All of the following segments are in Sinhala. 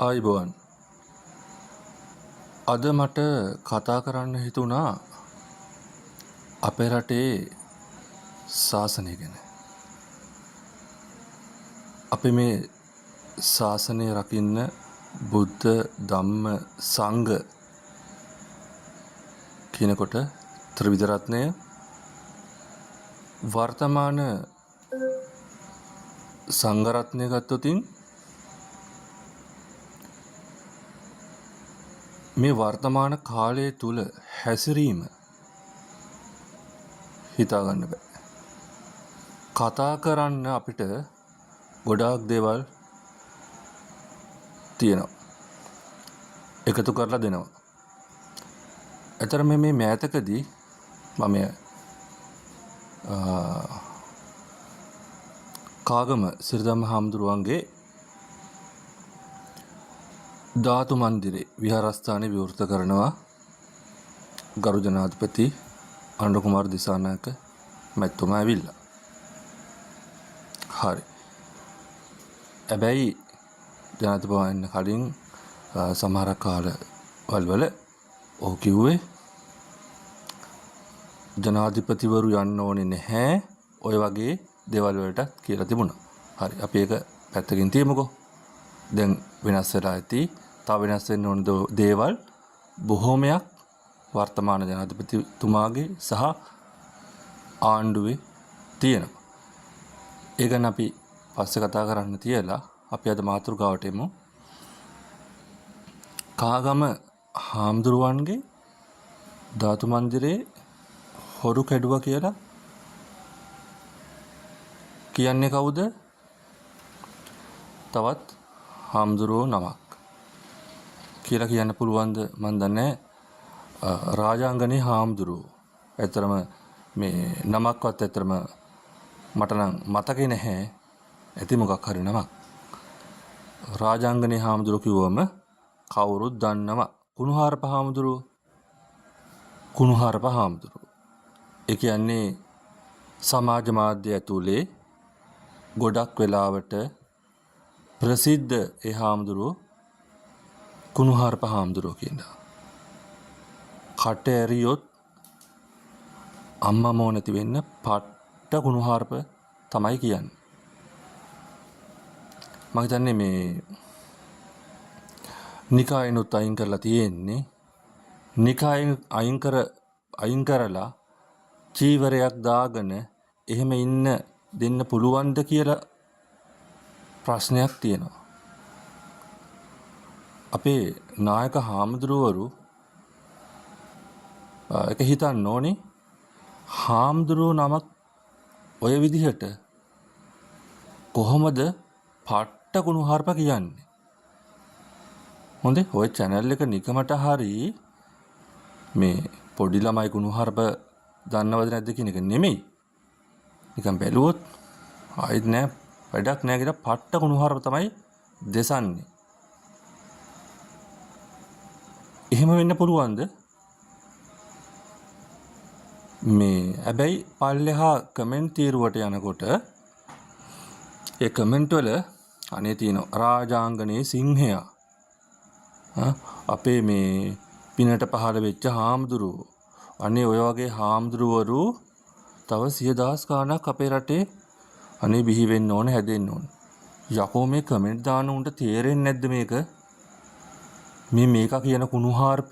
ආයිබෝවන් අද මට කතා කරන්න හිතුණා අපේ රටේ ශාසනය ගැන. අපි මේ ශාසනය රකින්න බුද්ධ ධම්ම සංඝ කියනකොට ත්‍රිවිධ රත්නය වර්තමාන සංඝ රත්නය ගත්තොතින් මේ වර්තමාන කාලය තුල හැසිරීම හිතා ගන්න බෑ. කතා කරන්න අපිට ගොඩාක් දේවල් තියෙනවා. එකතු කරලා දෙනවා. ඇතරම මේ මෑතකදී මම කාගම සිරිදම්ම හාමුදුරුවන්ගේ ධාතු මන්දිරේ විහාරස්ථානය විවෘත කරනවා ගරු ජනාධිපති අනුර කුමාර දිසානායක මැතිතුමා ඇවිල්ලා. හරි. හැබැයි ජනාධිපතිතුමා එන්න කලින් සමහර කාලවල ඔහු කිව්වේ ජනාධිපතිවරු යන්න ඕනේ නැහැ ඔය වගේ දේවල් වලට කියලා තිබුණා. හරි. අපි ඒක පැත්තකින් තියමුකෝ. දැන් වෙනස් වෙලා ඇති. තව වෙනස් වෙන්න ඕන දේවල් බොහෝමයක් වර්තමාන ජනාධිපතිතුමාගේ සහ ආණ්ඩුවේ තියෙනවා. ඒ ගැන අපි පස්සේ කතා කරන්න තියලා අපි අද මාතෘකාවට එමු. කාගම හාමුදුරුවන්ගේ ධාතු මන්දිරේ හොරු කැඩුවා කියලා කියන්නේ කවුද? තවත් හාමුදුරුවෝ නමක් කියලා කියන්න පුළුවන්ද මන් දන්නේ. රාජාංගනේ හාමුදුරුවෝ. ඇත්තරම මේ නමක්වත් ඇත්තරම මට නම් මතකේ නැහැ. ඇති මොකක් හරි නමක්. රාජාංගනේ හාමුදුරුවෝ කිව්වම කවුරුත් දන්නවා. කුණුහාරප හාමුදුරුවෝ. කුණුහාරප හාමුදුරුවෝ. ඒ කියන්නේ සමාජ මාධ්‍ය ඇතුලේ ගොඩක් වෙලාවට ප්‍රසිද්ධ ඒ හාමුදුරුවෝ කුණුහාරප හාමුදුරුවෝ කියනවා. කට ඇරියොත් අම්මා මෝ නැති වෙන්න පට්ට කුණුහාරප තමයි කියන්නේ. මම හිතන්නේ මේ නිකායනුත් අයින් කරලා තියෙන්නේ. නිකායෙන් අයින් කරලා චීවරයක් දාගෙන එහෙම ඉන්න දෙන්න පුළුවන්ද කියලා ප්‍රශ්නයක් තියෙනවා. අපේ නායක හාමුදුරුවරු එක හිතන්න ඕනේ හාමුදුරුවෝ නමක් ඔය විදිහට කොහොමද පට්ට කුණුහාරප කියන්නේ? හොඳේ ඔය channel එක නිකමට හරි මේ පොඩි ළමයි කුණුහාරප දන්නවද නැද්ද කියන එක නෙමෙයි. නිකන් බැලුවොත් ආයෙත් නෑ වැඩක් නෑ කියලා පට්ට කුණුහාරප තමයි දෙසන්නේ. එහෙම වෙන්න පුළුවන්ද? මේ හැබැයි පල්ලෙහා කමෙන්ට් තීරුවට යනකොට ඒ කමෙන්ට් වල අනේ තියෙනවා රාජාංගනේ සිංහයා. අපේ මේ පිනට පහළ වෙච්ච හාමුදුරුවෝ. අනේ ඔය වගේ හාමුදුරුවරු තව 100,000 ගාණක් අපේ රටේ අනේ බිහි වෙන්න ඕන හැදෙන්න ඕන. යකෝ මේ කමෙන්ට් දාන උන්ට තේරෙන්නේ නැද්ද මේක? මේක කියන කුණුහාරප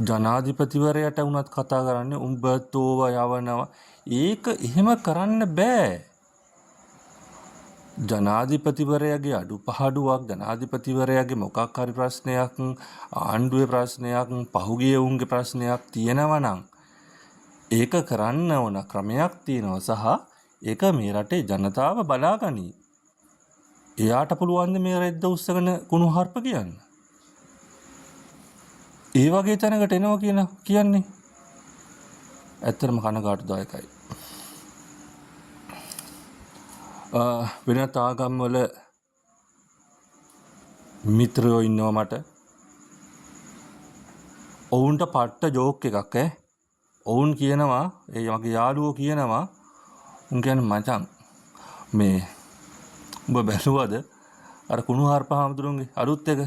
ජනාධිපතිවරයාට වුණත් කතා කරන්නේ උඹතෝව යවනවා. ඒක එහෙම කරන්න බෑ. ජනාධිපතිවරයාගේ අඩුපාඩුවක් ජනාධිපතිවරයාගේ මොකක් හරි ප්‍රශ්නයක් ආණ්ඩුවේ ප්‍රශ්නයක් පහුගිය උන්ගේ ප්‍රශ්නයක් තියෙනවා නම් ඒක කරන්න ඕන ක්‍රමයක් තියෙනවා සහ ඒක මේ රටේ ජනතාව බලාගනි. එයාට පුළුවන් මේ රෙද්ද උස්සගෙන කුණුහාරප කියන්න. ඒ වගේ තැනකට එනවා කියන්නේ ඇත්තටම කනගාටුදායකයි. වෙනත් ආගම් වල මිත්‍රයෝ ඉන්නවා මට. ඔවුන්ට පට්ට ජෝක් එකක් ඔවුන් කියනවා ඒ මගේ යාළුවෝ කියනවා උන් කියන්නේ මචං මේ උඹ බැලුවද අර කුණුහරුප හාමුදුරුවන්ගේ අලුත් එක?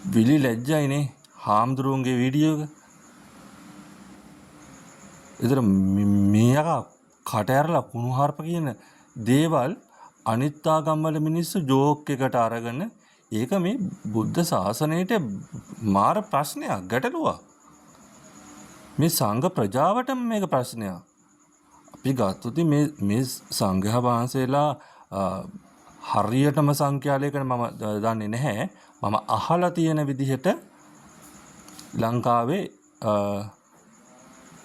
විලි ලැජ්ජයිනේ හාමුදුරුවන්ගේ වීඩියෝ එක. ඒතර මේ යකා කට ඇරලා කුණුහරුප කියන දේවල් අනිත් ආගම්වල මිනිස්සු ජෝක් එකට අරගෙන ඒක මේ බුද්ධ ශාසනයට මාර ප්‍රශ්නයක්, ගැටලුවක්. මේ සංඝ ප්‍රජාවටම මේක ප්‍රශ්නයක්. අපි ගත්තොත් මේ සංඝයා වහන්සේලා හරියටම සංඛ්‍යාලයකට මම දන්නේ නැහැ. මම අහලා තියෙන විදිහට ලංකාවේ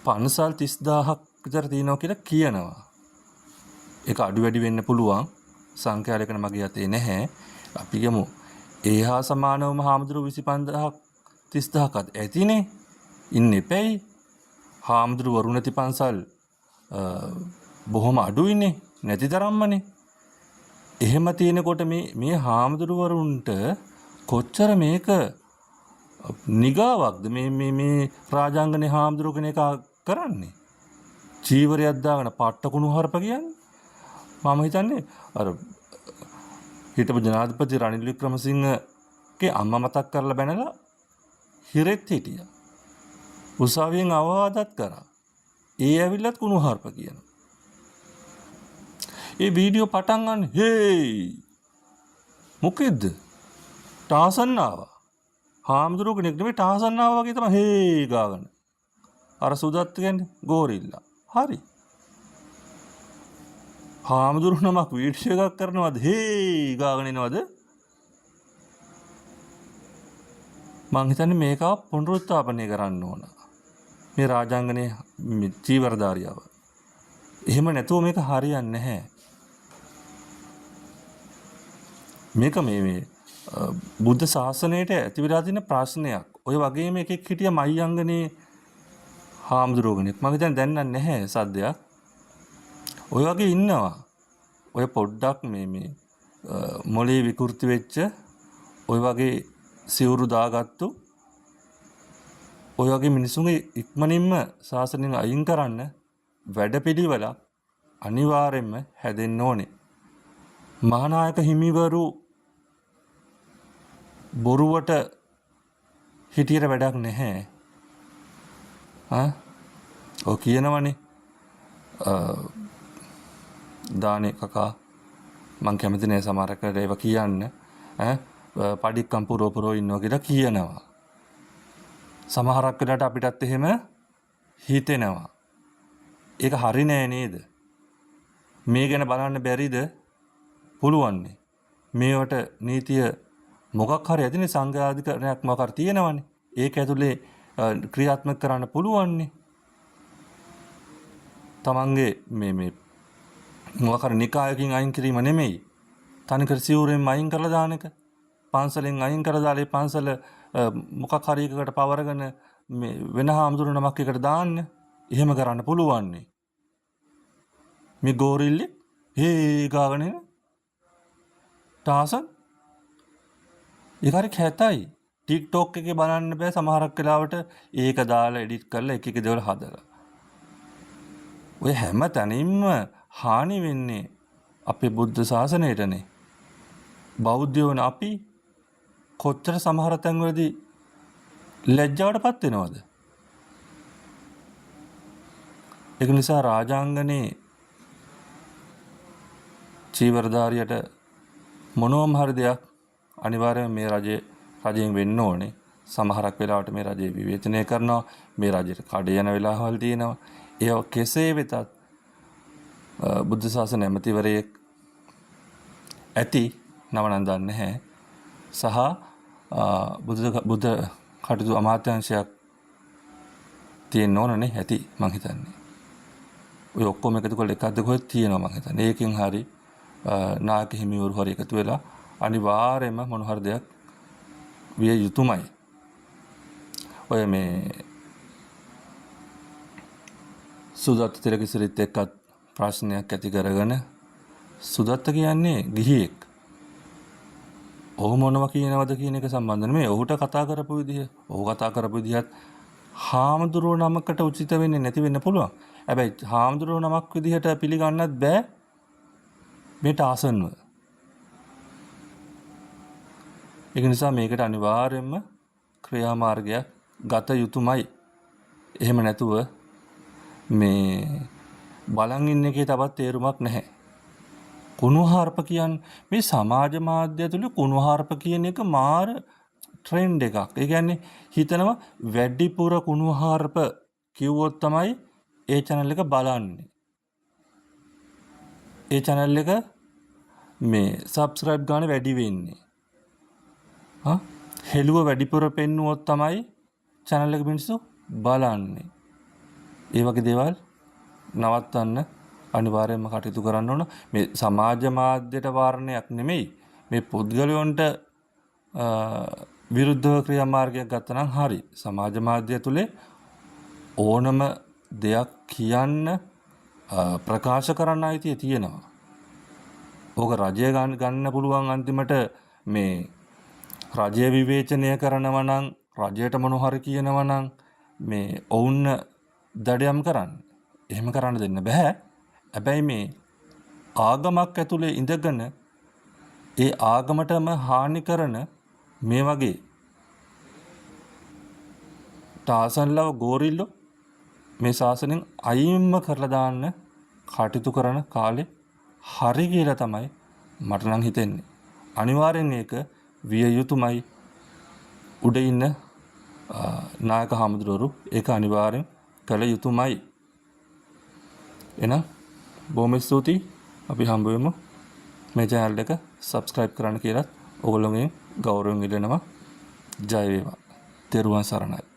පන්සල් 30000ක් විතර තියෙනවා කියලා කියනවා. ඒක අඩු වැඩි වෙන්න පුළුවන්. සංඛ්‍යාලයකට මගේ අතේ නැහැ. අපි ගමු ඒහා සමානවම හාමුදුරුවෝ 25000ක් 30000ක් ඇතිනේ. ඉන්න එපැයි. හාමුදුරුවරු නැති පන්සල් බොහොම අඩුයිනේ. නැති තරම්මනේ. එහෙම තියෙනකොට මේ හාමුදුරුවරුන්ට කොච්චර මේක නිගාවක්ද මේ රාජාංගනේ හාමුදුරුවෝ කෙනෙක් කරන්නේ? චීවරයක් දාගෙන පට්ට කුණුහරුප කියන්නේ. මම හිතන්නේ අර හිටපු ජනාධිපති රනිල් වික්‍රමසිංහගේ අම්මා මතක් කරලා බැනලා හිරෙත් හිටියා. උසාවියෙන් අවවාදත් කරා. ඒ ඇවිල්ලත් කුණුහරුප කියනවා. ඒ වීඩියෝ පටන් ගන්න හේයි මොකෙද්ද? ටාසන් ආවා. හාමුදුරුවෝ කෙනෙක් නෙමෙයි ටාසන් ආවා වගේ තමයි හේයි ගාගෙන. අර සුදත් කියන්නේ ගෝරිල්ලා. හරි. හාමුදුරු නමක් වීඩියෝ එකක් කරනවද හේයි ගාගෙන එනවද? මං හිතන්නේ මේක පුනරුත්ථාපනය කරන්න ඕන. මේ රාජාංගනේ චීවරධාරියව. එහෙම නැතුව මේක හරියන්නේ නැහැ. මේක මේ බුද්ධ ශාසනයට ඇති වෙලා තියෙන ප්‍රශ්නයක්. ඔය වගේම එකෙක් හිටිය මහියංගනේ හාමුදුරුවෝ කෙනෙක්. මම හිතන්නේ දැන් නැහැ සද්දයක්. ඔය වගේ ඉන්නවා. ඔය පොඩ්ඩක් මේ මොලේ විකෘති වෙච්ච ඔය වගේ සිවුරු දාගත්තු ඔය වගේ මිනිසුන්ගේ ඉක්මනින්ම ශාසනයෙන් අයින් කරන්න වැඩපිළිවෙල අනිවාර්යෙන්ම හැදෙන්න ඕනේ. මහානායක හිමිවරු බොරුවට හිටියට වැඩක් නැහැ. ඔය කියනවනේ දානේ කකා මං කැමති නෑ සමහරකට ඒවා කියන්න. පඩික්කම් පුරෝපුරෝ ඉන්නවා කියලා කියනවා. සමහරක් වෙලාවට අපිටත් එහෙම හිතෙනවා. ඒක හරි නෑ නේද? මේ ගැන බලන්න බැරිද? පුළුවන්නේ. මේවට නීතිය මොකක් හරි ඇතිනේ, සංඝාධිකරණයක් මොකක් හරි තියෙනවනේ. ඒක ඇතුලේ ක්‍රියාත්මක කරන්න පුළුවන්නේ. තමන්ගේ මේ මොකක් හරි නිකායකින් අයින් කිරීම නෙමෙයි. තනිකර සිවුරෙන් අයින් කරලා දාන එක. පන්සලෙන් අයින් කරලා දාලා පන්සල මොකක් හරි එකකට පවරගෙන මේ වෙන හාමුදුරු නමක් එකට දාන්න. එහෙම කරන්න පුළුවන්නේ. මේ ගෝරිල්ලේ හේ ගාගෙන එන ටාසන් ඒක හරි කැතයි. TikTok එකේ බලන්න බෑ සමහරක් වෙලාවට ඒක දාලා එඩිට් කරලා එක එක දේවල් හදලා. ඔය හැම තැනින්ම හානි වෙන්නේ අපේ බුද්ධ ශාසනයටනේ. බෞද්ධයෝ වන අපි කොච්චර සමහර තැන්වලදී ලැජ්ජාවටපත් වෙනවද? ඒක නිසා රාජාංගනේ චීවරධාරියට මොනෝම හරි දෙයක් අනිවාර්යයෙන් මේ රජයෙන් වෙන්න ඕනේ. සමහරක් වෙලාවට මේ රජය විවේචනය කරනවා. මේ රජයට කඩ යන වෙලාවල් තියෙනවා. ඒ කෙසේ වෙතත් බුද්ධ ශාසන ඇමතිවරයෙක් ඇති නම නම් දන්නේ නැහැ. සහ බුද්ධ කටයුතු අමාත්‍යාංශයක් තියෙන්න ඕනනේ ඇති මං හිතන්නේ. ඔය ඔක්කොම එකතු කරලා එකක් දෙකක් තියෙනවා මං හිතන්නේ. ඒකෙන් හරි නායක හිමිවරු හරි එකතු වෙලා අනිවාර්යයෙන්ම මොන හරි දෙයක් විය යුතුමයි. ඔය මේ සුදත් තිලකසිරිත් එක්කත් ප්‍රශ්නයක් ඇති කරගෙන සුදත්ත කියන්නේ ගිහියෙක්. ඔහු මොනවා කියනවද කියන එක සම්බන්ධ නෙමෙයි. ඔහුට කතා කරපු විදිහ, ඔහු කතා කරපු විදිහත් හාමුදුරුවෝ නමකට උචිත වෙන්නේ නැති වෙන්න පුළුවන්. හැබැයි හාමුදුරුවෝ නමක් විදිහට පිළිගන්නත් බෑ. මේට ආසන්නව. ඒක නිසා මේකට අනිවාර්යයෙන්ම ක්‍රියාමාර්ගයක් ගත යුතුමයි. එහෙම නැතුව මේ බලන් ඉන්න එකේ තවත් තේරුමක් නැහැ. කුණුහාරප කියන්නේ මේ සමාජ මාධ්‍ය තුළ කුණුහාරප කියන එක මාර ට්‍රෙන්ඩ් එකක්. ඒ කියන්නේ හිතනවා වැඩිපුර කුණුහාරප කිව්වොත් තමයි ඒ channel එක බලන්නේ. ඒ channel එක මේ subscribe ගාන වැඩි වෙන්නේ. හෙළුව වැඩිපුර පෙන්නුවොත් තමයි channel එක මිනිස්සු බලන්නේ. ඒ වගේ දේවල් නවත්තන්න අනිවාර්යයෙන්ම කටයුතු කරන්න ඕන. මේ සමාජ මාධ්‍යයට වාරණයක් නෙමෙයි. මේ පුද්ගලයන්ට විරුද්ධව ක්‍රියාමාර්ගයක් ගත්තා නම් හරි. සමාජ මාධ්‍ය තුලේ ඕනම දෙයක් කියන්න ප්‍රකාශ කරන්න අයිතිය තියෙනවා. ඕක රජය ගන්න පුළුවන් අන්තිමට මේ රජය විවේචනය කරනවා නම් රජයට මොන හරි කියනවා නම් මේ ඔවුන් දඩයම් කරන්න. එහෙම කරන්න දෙන්න බෑ. හැබැයි මේ ආගමක් ඇතුලේ ඉඳගෙන ඒ ආගමටම හානි කරන මේ වගේ තාසන්ලව ගෝරිල්ලෝ මේ ශාසනයෙන් අයින්ම කරලා දාන්න කටයුතු කරන කාලේ හරි කියලා තමයි මට නම් හිතෙන්නේ. අනිවාර්යෙන් ඒක විය යුතුමයි. උඩ ඉන්න නායක හාමුදුරුවෝ ඒක අනිවාර්යෙන් කළ යුතුමයි. එහෙනම් බොහොම ස්තුතියි. අපි හම්බ වෙමු. මේ channel එක subscribe කරන්න කියලා ඔයගොල්ලෝගෙන් ගෞරවයෙන් ඉල්ලනවා. ජය වේවා. තෙරුවන් සරණයි.